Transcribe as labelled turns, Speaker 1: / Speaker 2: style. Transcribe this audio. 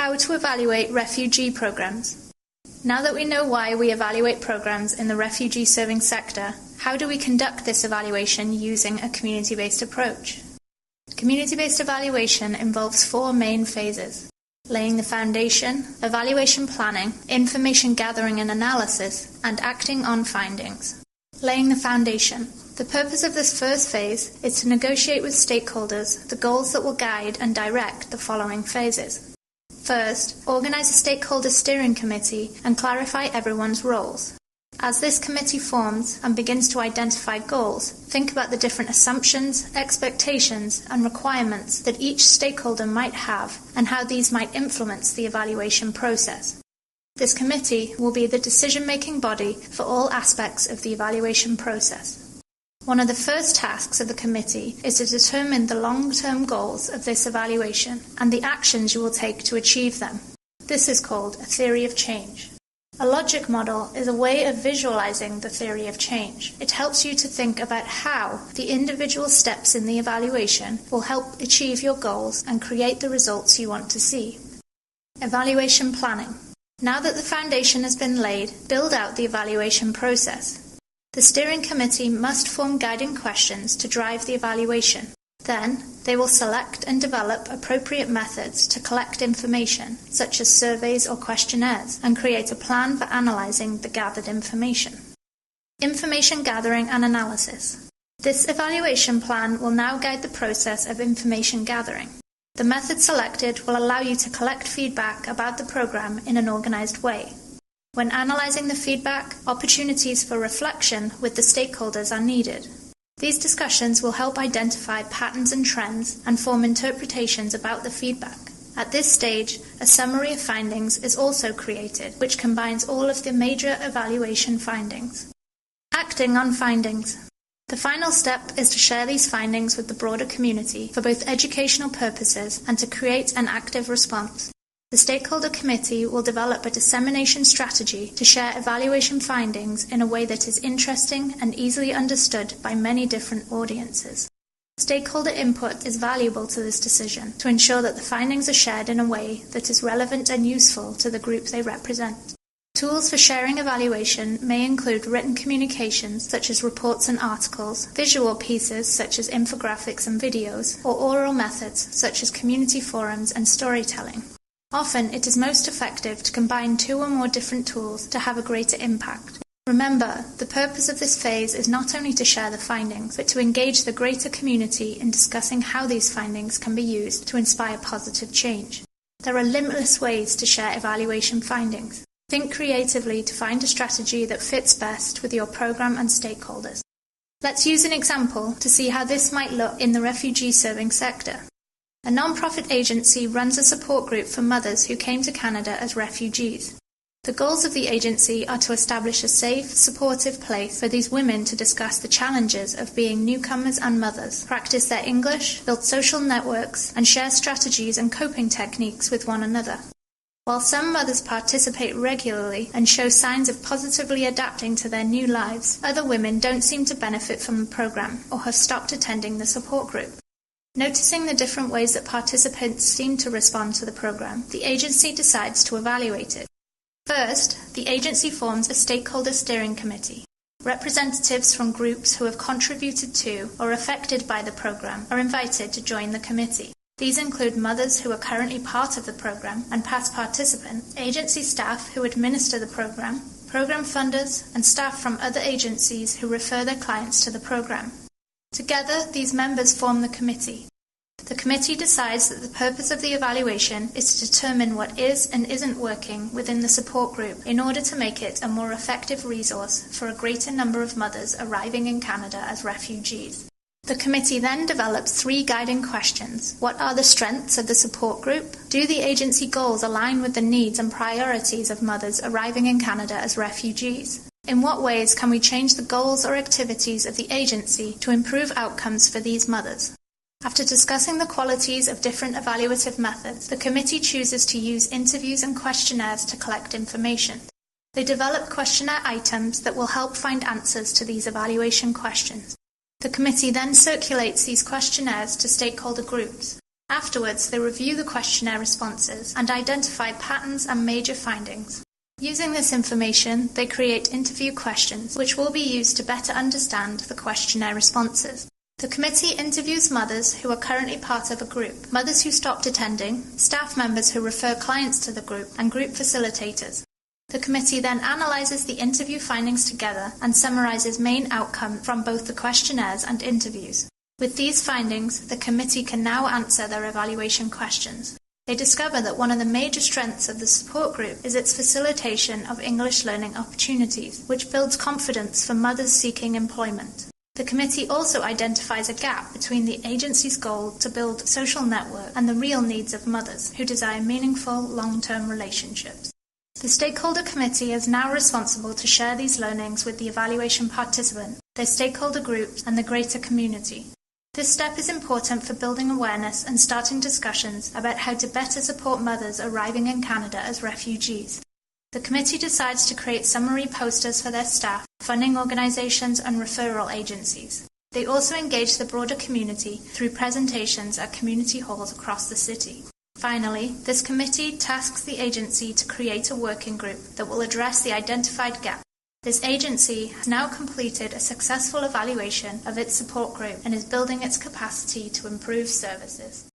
Speaker 1: How to evaluate refugee programs. Now that we know why we evaluate programs in the refugee serving sector, how do we conduct this evaluation using a community-based approach? Community-based evaluation involves 4 main phases: laying the foundation, evaluation planning, information gathering and analysis, and acting on findings. Laying the foundation. The purpose of this first phase is to negotiate with stakeholders the goals that will guide and direct the following phases. First, organize a stakeholder steering committee and clarify everyone's roles. As this committee forms and begins to identify goals, think about the different assumptions, expectations, and requirements that each stakeholder might have and how these might influence the evaluation process. This committee will be the decision-making body for all aspects of the evaluation process. One of the first tasks of the committee is to determine the long-term goals of this evaluation and the actions you will take to achieve them. This is called a theory of change. A logic model is a way of visualizing the theory of change. It helps you to think about how the individual steps in the evaluation will help achieve your goals and create the results you want to see. Evaluation planning. Now that the foundation has been laid, build out the evaluation process. The steering committee must form guiding questions to drive the evaluation. Then, they will select and develop appropriate methods to collect information, such as surveys or questionnaires, and create a plan for analyzing the gathered information. Information gathering and analysis. This evaluation plan will now guide the process of information gathering. The method selected will allow you to collect feedback about the program in an organized way. When analyzing the feedback, opportunities for reflection with the stakeholders are needed. These discussions will help identify patterns and trends and form interpretations about the feedback. At this stage, a summary of findings is also created, which combines all of the major evaluation findings. Acting on findings. The final step is to share these findings with the broader community for both educational purposes and to create an active response. The stakeholder committee will develop a dissemination strategy to share evaluation findings in a way that is interesting and easily understood by many different audiences. Stakeholder input is valuable to this decision to ensure that the findings are shared in a way that is relevant and useful to the group they represent. Tools for sharing evaluation may include written communications such as reports and articles, visual pieces such as infographics and videos, or oral methods such as community forums and storytelling. Often, it is most effective to combine 2 or more different tools to have a greater impact. Remember, the purpose of this phase is not only to share the findings, but to engage the greater community in discussing how these findings can be used to inspire positive change. There are limitless ways to share evaluation findings. Think creatively to find a strategy that fits best with your program and stakeholders. Let's use an example to see how this might look in the refugee serving sector. A non-profit agency runs a support group for mothers who came to Canada as refugees. The goals of the agency are to establish a safe, supportive place for these women to discuss the challenges of being newcomers and mothers, practice their English, build social networks, and share strategies and coping techniques with one another. While some mothers participate regularly and show signs of positively adapting to their new lives, other women don't seem to benefit from the program or have stopped attending the support group. Noticing the different ways that participants seem to respond to the program, the agency decides to evaluate it. First, the agency forms a stakeholder steering committee. Representatives from groups who have contributed to or affected by the program are invited to join the committee. These include mothers who are currently part of the program and past participants, agency staff who administer the program funders, and staff from other agencies who refer their clients to the program. Together, these members form the committee. The committee decides that the purpose of the evaluation is to determine what is and isn't working within the support group in order to make it a more effective resource for a greater number of mothers arriving in Canada as refugees. The committee then develops 3 guiding questions. What are the strengths of the support group? Do the agency goals align with the needs and priorities of mothers arriving in Canada as refugees? In what ways can we change the goals or activities of the agency to improve outcomes for these mothers? After discussing the qualities of different evaluative methods, the committee chooses to use interviews and questionnaires to collect information. They develop questionnaire items that will help find answers to these evaluation questions. The committee then circulates these questionnaires to stakeholder groups. Afterwards, they review the questionnaire responses and identify patterns and major findings. Using this information, they create interview questions which will be used to better understand the questionnaire responses. The committee interviews mothers who are currently part of a group, mothers who stopped attending, staff members who refer clients to the group, and group facilitators. The committee then analyses the interview findings together and summarises main outcomes from both the questionnaires and interviews. With these findings, the committee can now answer their evaluation questions. They discover that one of the major strengths of the support group is its facilitation of English learning opportunities, which builds confidence for mothers seeking employment. The committee also identifies a gap between the agency's goal to build a social network and the real needs of mothers who desire meaningful, long-term relationships. The stakeholder committee is now responsible to share these learnings with the evaluation participant, their stakeholder groups, and the greater community. This step is important for building awareness and starting discussions about how to better support mothers arriving in Canada as refugees. The committee decides to create summary posters for their staff, funding organisations and referral agencies. They also engage the broader community through presentations at community halls across the city. Finally, this committee tasks the agency to create a working group that will address the identified gap. This agency has now completed a successful evaluation of its support group and is building its capacity to improve services.